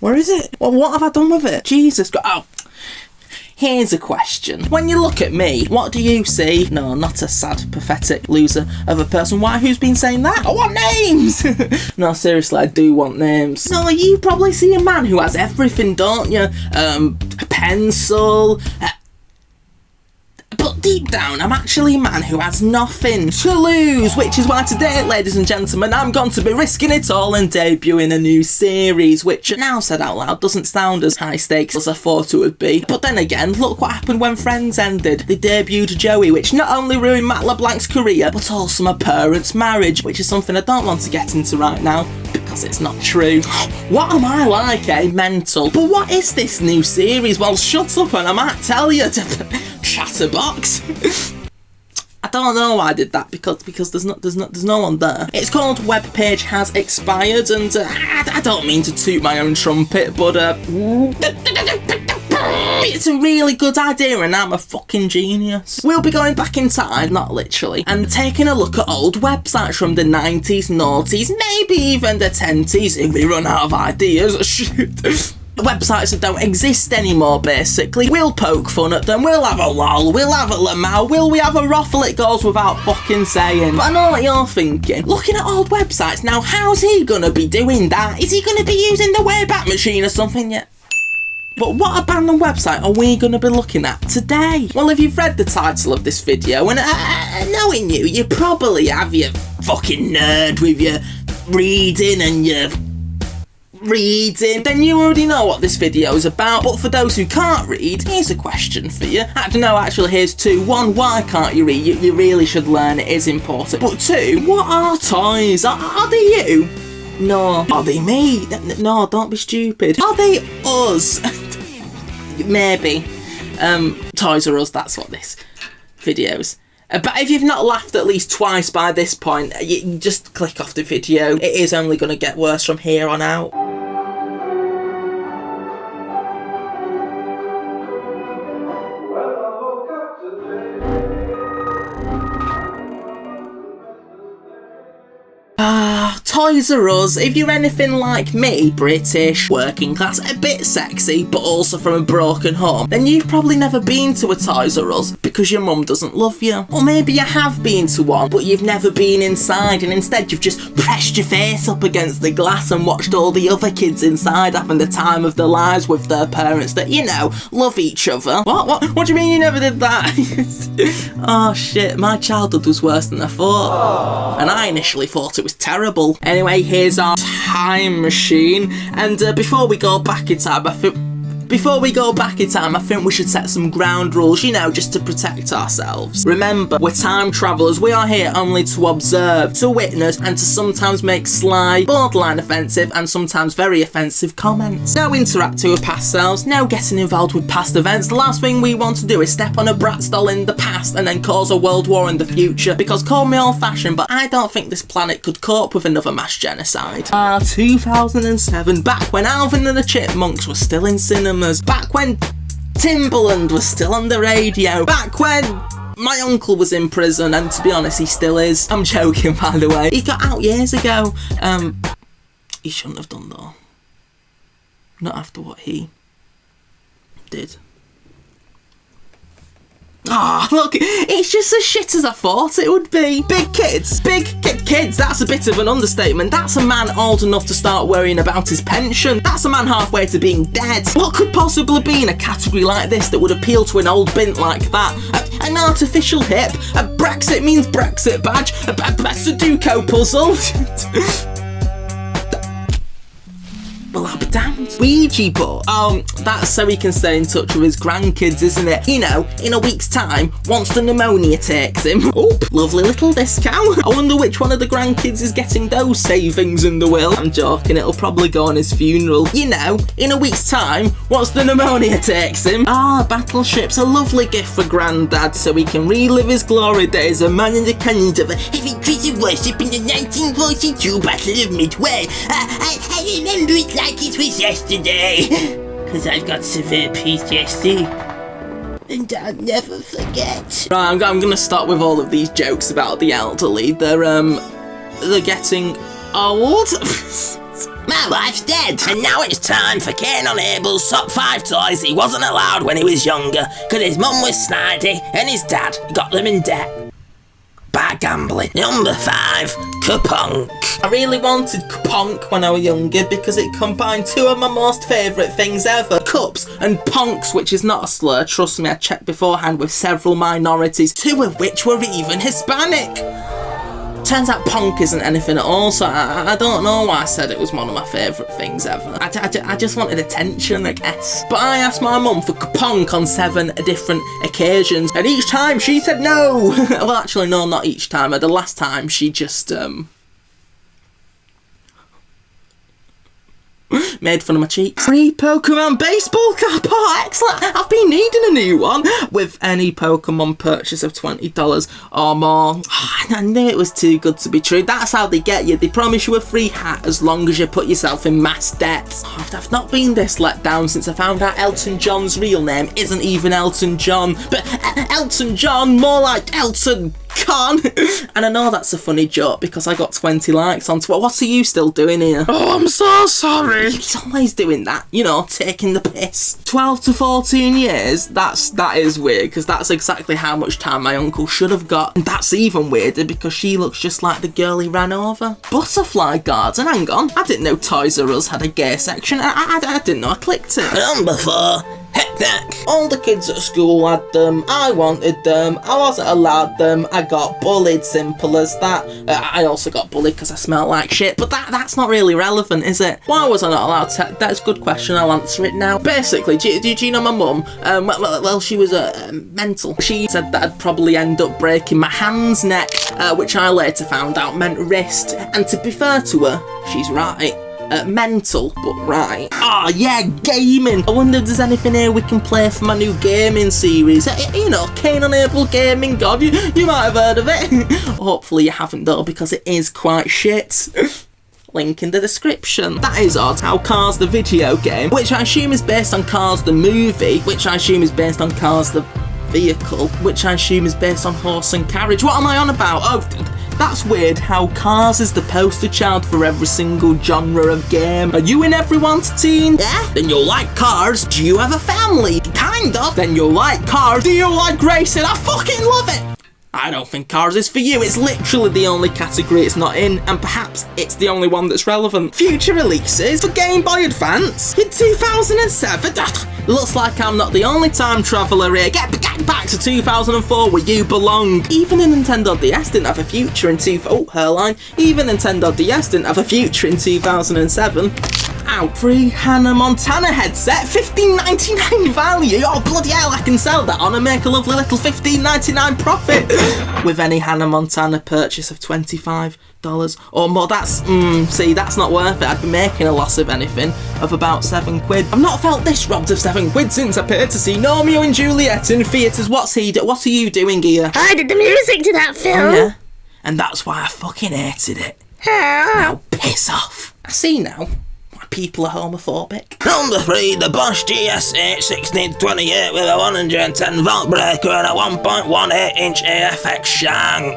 Where is it? Well, what have I done with it? Jesus God. Oh. Here's a question. When you look at me, what do you see? No, not a sad, pathetic loser of a person. Why? Who's been saying that? I want names! No, seriously, I do want names. No, you probably see a man who has everything, don't you? A pencil, but deep down, I'm actually a man who has nothing to lose, which is why today, ladies and gentlemen, I'm going to be risking it all and debuting a new series, which, now said out loud, doesn't sound as high stakes as I thought it would be. But then again, look what happened when Friends ended. They debuted Joey, which not only ruined Matt LeBlanc's career, but also my parents' marriage, which is something I don't want to get into right now, because it's not true. What am I like, eh? Mental. But what is this new series? Well, shut up and I might tell you. Chatterbox. I don't know why I did that because there's no one there. It's called Web Page Has Expired, and I don't mean to toot my own trumpet, but it's a really good idea and I'm a fucking genius. We'll be going back in time, not literally, and taking a look at old websites from the 90s, noughties, maybe even the 10s if we run out of ideas. Shit. Websites that don't exist anymore, basically. We'll poke fun at them, we'll have a lol, we'll have a lamau, will we have a ruffle? It goes without fucking saying. But I know what you're thinking. Looking at old websites now, how's he gonna be doing that? Is he gonna be using the Wayback Machine or something yet? But what abandoned website are we going to be looking at today? Well, if you've read the title of this video, and knowing you probably have your fucking nerd with your reading and your reading, then you already know what this video is about. But for those who can't read, here's a question for you. Actually, here's two. One, why can't you read? You really should learn, it is important. But two, what are toys? Are they you? No. Are they me? No, don't be stupid. Are they us? Maybe. Toys R Us, that's what this video's. But if you've not laughed at least twice by this point, you just click off the video. It is only going to get worse from here on out. Toys R Us, if you're anything like me, British, working class, a bit sexy, but also from a broken home, then you've probably never been to a Toys R Us because your mum doesn't love you. Or maybe you have been to one, but you've never been inside and instead you've just pressed your face up against the glass and watched all the other kids inside having the time of their lives with their parents that, you know, love each other. What do you mean you never did that? Oh shit, my childhood was worse than I thought. And I initially thought it was terrible. Anyway, here's our time machine, and before we go back in time, I think we should set some ground rules, you know, just to protect ourselves. Remember, we're time travellers. We are here only to observe, to witness, and to sometimes make sly, borderline offensive, and sometimes very offensive comments. No interacting with past selves, no getting involved with past events. The last thing we want to do is step on a Bratz doll in the past and then cause a world war in the future, because call me old-fashioned, but I don't think this planet could cope with another mass genocide. 2007, back when Alvin and the Chipmunks were still in cinemas, back when Timbaland was still on the radio, back when my uncle was in prison, and to be honest, he still is. I'm joking, by the way. He got out years ago. He shouldn't have done, though. Not after what he did. Ah, oh, look, it's just as shit as I thought it would be. Big kids, that's a bit of an understatement. That's a man old enough to start worrying about his pension. That's a man halfway to being dead. What could possibly be in a category like this that would appeal to an old bint like that? An artificial hip? A Brexit means Brexit badge? A Sudoku puzzle? Well, I'll be damned. Ouija board. That's so he can stay in touch with his grandkids, isn't it? You know, in a week's time, once the pneumonia takes him. Oop, lovely little discount. I wonder which one of the grandkids is getting those savings in the will. I'm joking, it'll probably go on his funeral. You know, in a week's time, once the pneumonia takes him. Battleship's a lovely gift for Grandad, so he can relive his glory days, a man in the canyons of a heavy treated worship in the 1942 Battle of Midway. I remember it like it was yesterday, because I've got severe PTSD, and I'll never forget. Right, I'm gonna stop with all of these jokes about the elderly. They're getting old. My wife's dead, and now it's time for Kane on Abel's top 5 toys he wasn't allowed when he was younger, because his mum was snidey and his dad got them in debt by gambling. Number 5, Kapunk. I really wanted Kapunk when I was younger because it combined two of my most favourite things ever. Cups and ponks, which is not a slur, trust me, I checked beforehand with several minorities, 2 of which were even Hispanic. Turns out punk isn't anything at all, so I don't know why I said it was one of my favourite things ever. I just wanted attention, I guess. But I asked my mum for punk on 7 different occasions, and each time she said no. Well, actually, no, not each time. The last time she just, made fun of my cheeks. Free Pokemon baseball cap, oh excellent! I've been needing a new one. With any Pokemon purchase of $20 or more. I knew it was too good to be true. That's how they get you. They promise you a free hat as long as you put yourself in mass debt. I've not been this let down since I found out Elton John's real name isn't even Elton John, but Elton John, more like Elton Con. And I know that's a funny joke because I got 20 likes on Twitter. What are you still doing here? Oh, I'm so sorry. He's always doing that, you know, taking the piss. 12 to 14 years, that is weird, because that's exactly how much time my uncle should have got. And that's even weirder because she looks just like the girl he ran over. Butterfly Garden, hang on. I didn't know Toys R Us had a gay section. I didn't know I clicked it. Number 4, Hectic. All the kids at school had them, I wanted them, I wasn't allowed them, I got bullied, simple as that. I also got bullied because I smell like shit, but that's not really relevant, is it? Why was I not allowed to? That's a good question, I'll answer it now. Basically, do you know my mum? Well, she was mental. She said that I'd probably end up breaking my hand's neck, which I later found out meant wrist, and to be fair to her, she's right. Mental, but right. Ah, yeah, gaming. I wonder if there's anything here we can play for my new gaming series. You know, Kane on Abel Gaming God. You might have heard of it. Hopefully you haven't though, because it is quite shit. Link in the description. That is odd, how Cars the video game, which I assume is based on Cars the movie, which I assume is based on Cars the vehicle, which I assume is based on Horse and Carriage. What am I on about? Oh, that's weird how Cars is the poster child for every single genre of game. Are you in everyone's team? Yeah? Then you'll like cars. Do you have a family? Kind of. Then you'll like cars. Do you like racing? I fucking love it! I don't think Cars is for you. It's literally the only category it's not in, and perhaps it's the only one that's relevant. Future releases for Game Boy Advance in 2007. Looks like I'm not the only time traveller here. Get back to 2004 where you belong. Even the Nintendo DS didn't have a future in Even Nintendo DS didn't have a future in 2007. Ow. Free Hannah Montana headset, $15.99 value. Oh bloody hell, I can sell that on and make a lovely little $15.99 profit. With any Hannah Montana purchase of $25 or more. See, that's not worth it. I'd be making a loss of anything of about £7. I've not felt this robbed of £7 since I paid to see Romeo and Juliet in theatres. What are you doing here? I did the music to that film. Oh yeah? And that's why I fucking hated it. Now piss off. I see now why people are homophobic. Number 3, the Bosch GS8 1628 with a 110 volt breaker and a 1.18 inch AFX shank.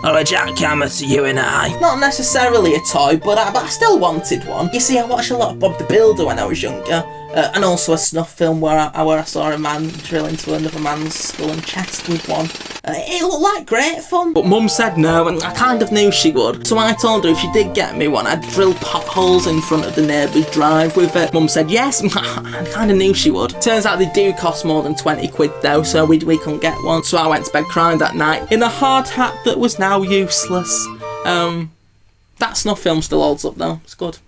Or a jackhammer to you and I. Not necessarily a toy, but I still wanted one. You see, I watched a lot of Bob the Builder when I was younger, and also a snuff film where I saw a man drill into another man's skull and chest with one. It looked like great fun. But Mum said no, and I kind of knew she would. So I told her if she did get me one, I'd drill potholes in front of the neighbour's drive with it. Mum said yes, I kind of knew she would. Turns out they do cost more than £20 though, so we couldn't get one. So I went to bed crying that night in a hard hat that was now useless. That snuff film still holds up though. It's good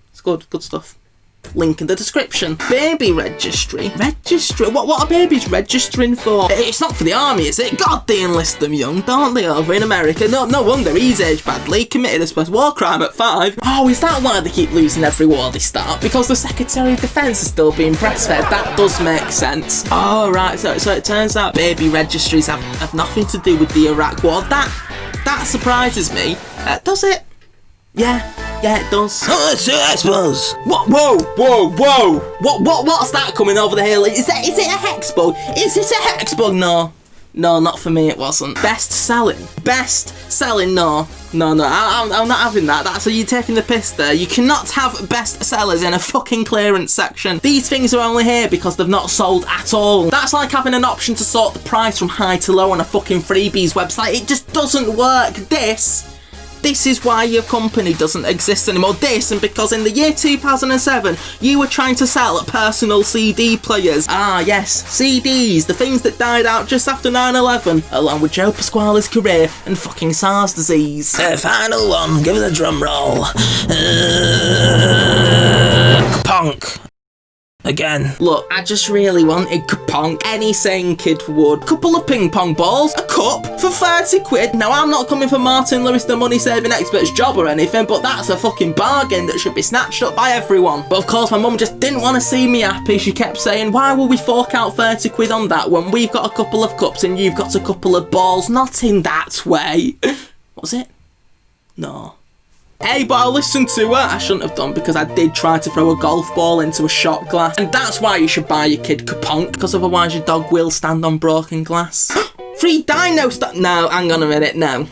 stuff. Link in the description. Baby registry. What are babies registering for? It's not for the army, is it? God, they enlist them young, don't they, over in America? No wonder he's aged badly. Committed a supposed war crime at 5. Oh, is that why they keep losing every war they start? Because the Secretary of Defence is still being breastfed. That does make sense. Oh, right. So it turns out baby registries have nothing to do with the Iraq war. That surprises me. Does it? Yeah, it does. I suppose. What? Whoa! What's that coming over the hill? Is it a hex bug? Is it a hex bug? No. No, not for me, it wasn't. Best selling, no. I'm not having that. That's you're taking the piss there. You cannot have best sellers in a fucking clearance section. These things are only here because they've not sold at all. That's like having an option to sort the price from high to low on a fucking freebies website. It just doesn't work. This is why your company doesn't exist anymore. And because in the year 2007, you were trying to sell personal CD players. Ah, yes, CDs, the things that died out just after 9/11, along with Joe Pasquale's career and fucking SARS disease. Final one, give us a drum roll. Punk. Again. Look, I just really wanted Kapong. Any sane kid would. Couple of ping pong balls, a cup for 30 quid. Now, I'm not coming for Martin Lewis, the money saving expert's job or anything, but that's a fucking bargain that should be snatched up by everyone. But of course, my mum just didn't want to see me happy. She kept saying, why will we fork out 30 quid on that when we've got a couple of cups and you've got a couple of balls? Not in that way. Was it? No. Hey, but I listened to her. I shouldn't have done because I did try to throw a golf ball into a shot glass. And that's why you should buy your kid Kaponk, because otherwise your dog will stand on broken glass. Free dino stuff. No, hang on a minute. No,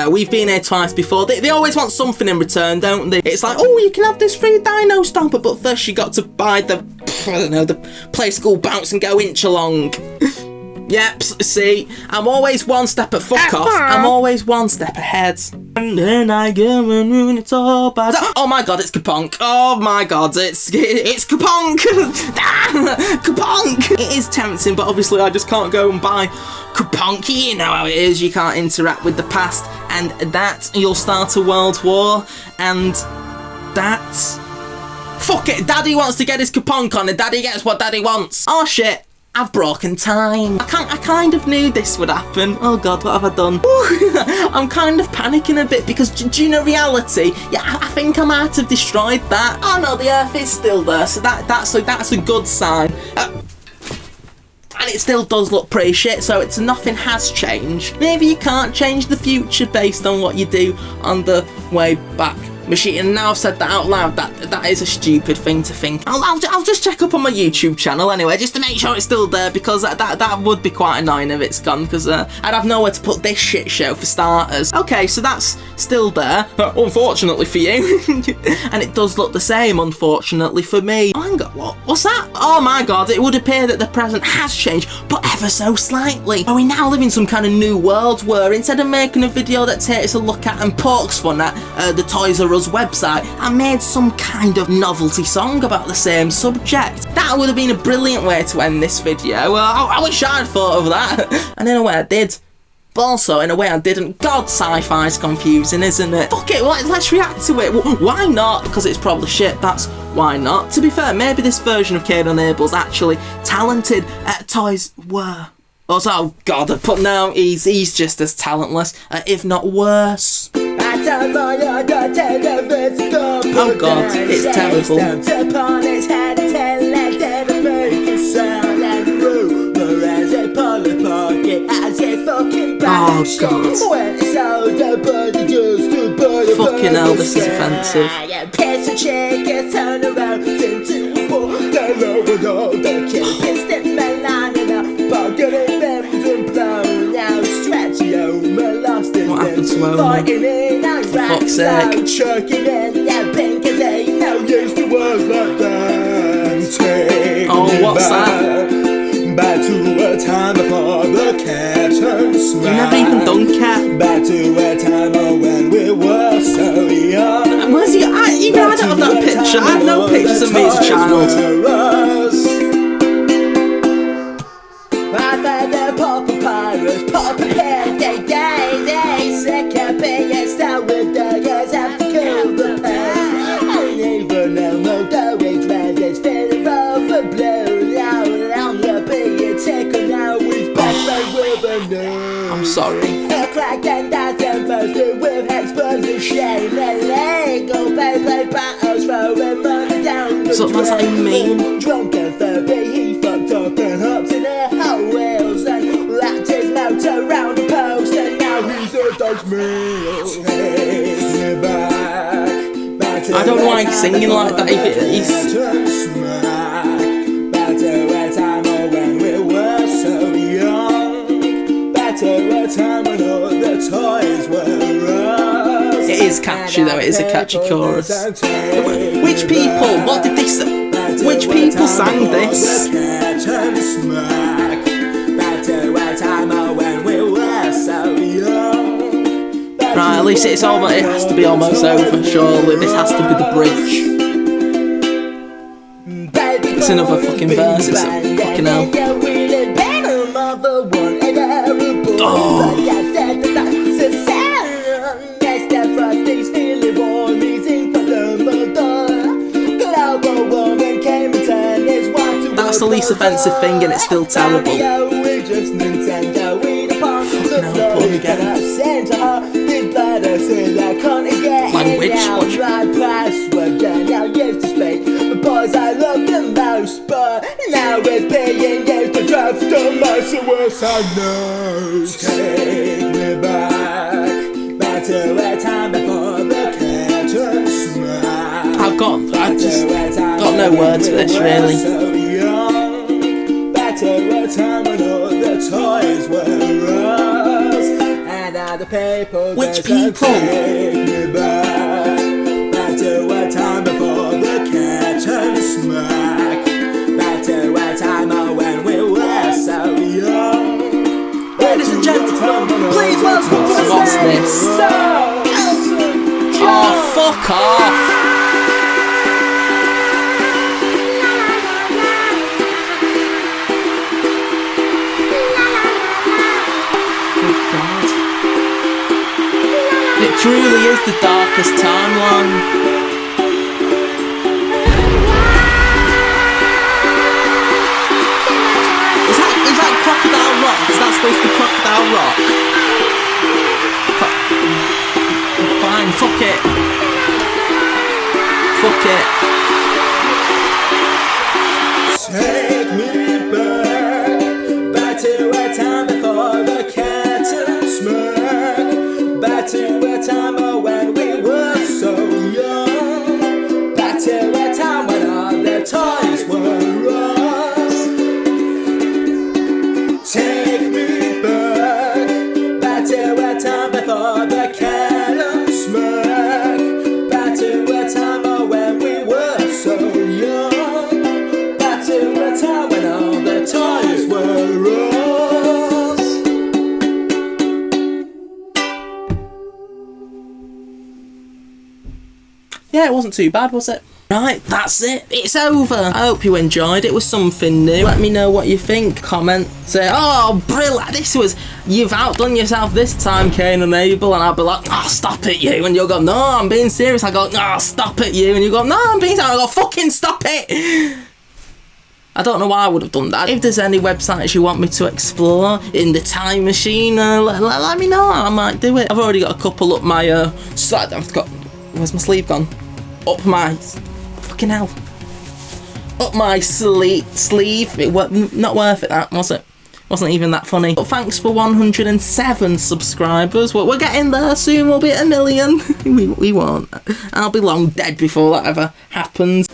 we've been here twice before. They always want something in return, don't they? It's like, oh, you can have this free dino stomper, but first you got to buy the play school bounce and go inch along. Yep, see, I'm always one step at fuck off. I'm always one step ahead. And then I go and it's all bad. Oh my god, it's Kaponk. Oh my god, it's Kaponk. Kaponk. It is tempting, but obviously I just can't go and buy Kaponk. You know how it is. You can't interact with the past, and that you'll start a world war, and that. Fuck it, Daddy wants to get his Kaponk on, and Daddy gets what Daddy wants. Oh shit. I've broken time. I kind of knew this would happen. Oh god, what have I done? I'm kind of panicking a bit because, do you know reality? Yeah, I think I might have destroyed that. Oh no, the Earth is still there, so that's a good sign. And it still does look pretty shit, so it's nothing has changed. Maybe you can't change the future based on what you do on the Wayback machine, and now I've said that out loud, that is a stupid thing to think. I'll just check up on my YouTube channel anyway, just to make sure it's still there, because that would be quite annoying if it's gone, because I'd have nowhere to put this shit show for starters. Okay, so that's still there, unfortunately for you, and it does look the same, unfortunately for me. Oh, hang on, what's that? Oh my god, it would appear that the present has changed, but ever so slightly. Are we now live in some kind of new world where instead of making a video that takes a look at and pokes fun at the Toys R Us website, I made some kind of novelty song about the same subject? That would have been a brilliant way to end this video. I wish I'd thought of that. And in a way I did. But also, in a way I didn't. God, sci-fi's confusing, isn't it? Fuck it, let's react to it. Why not? Because it's probably shit, that's why not. To be fair, maybe this version of Kane on Abel's actually talented at Toys were. Oh god, but now he's just as talentless, if not worse. Oh god, it's terrible. Oh god. Fucking hell, this is offensive. What happened to Omar? For fuck's sake. Oh, what's that? Back to a time before the curtains smiled. You never even done cat. Back to a time when we were so young. Where's he? Even I don't have that picture. I have no pictures of me as a child. I've had the pop papyrus, pop ahead, they sick up and start with the guys have to kill the pain. I never know what the wage red is feeling over blue. Now you're being taken out with back with a new. I'm sorry. A crack and doesn't bursted with explosion shame and Lego play battles throwing money down the So that's how you mean? Drunk and therapy, he fucked up and hops in the hot wheels and wrapped his mouth around the post and now he's a dog's meal. Take me back to I don't know why he's singing like that if it is. Back to a time when we were so young. catchy though, it is a catchy chorus. Which people? What did they say? Which people sang this? Right, at least it's almost, it has to be almost over, surely. This has to be the bridge. It's another fucking verse, it's a fucking hell. Oh. That's the least offensive thing and it's still terrible. Language, the boys I love the most, but now we're being used to draft the most worse I know. Take me back to a time before the curtain smack. I just got no words for this really. So young, back to a time when all the toys were us, and now the people. Which people? Take me back to a time before the curtain smack. Back to a time when we were so young. Ladies and gentlemen, please welcome to the What's stage. this? Oh, fuck off. It truly is the darkest timeline. Is that Crocodile Rock? Is that supposed to be Crocodile Rock? Fine, fuck it. Fuck it. Take me back to a time before the curtain smack. Back to a time when we were so young. Back to a time when all the toys were us. Take me back to a time before the curtain smack. Back to a time when we were so young. Back to a time when all the toys were us. Yeah, it wasn't too bad, was it? Right, that's it. It's over. I hope you enjoyed. It was something new. Let me know what you think. Comment. Say, oh, brilliant. You've outdone yourself this time, Kane and Abel. And I'll be like, oh, stop it, you. And you'll go, no, I'm being serious. I go, oh, stop it, you. And you go, no, I'm being serious. I go, fucking stop it. I don't know why I would have done that. If there's any websites you want me to explore in the time machine, let me know. I might do it. I've already got a couple up my, where's my sleeve gone? Up my, fucking hell. Up my sleeve. It was not worth it, that, was it? Wasn't even that funny. But thanks for 107 subscribers. We're getting there soon. We'll be at 1 million. we won't. I'll be long dead before that ever happens.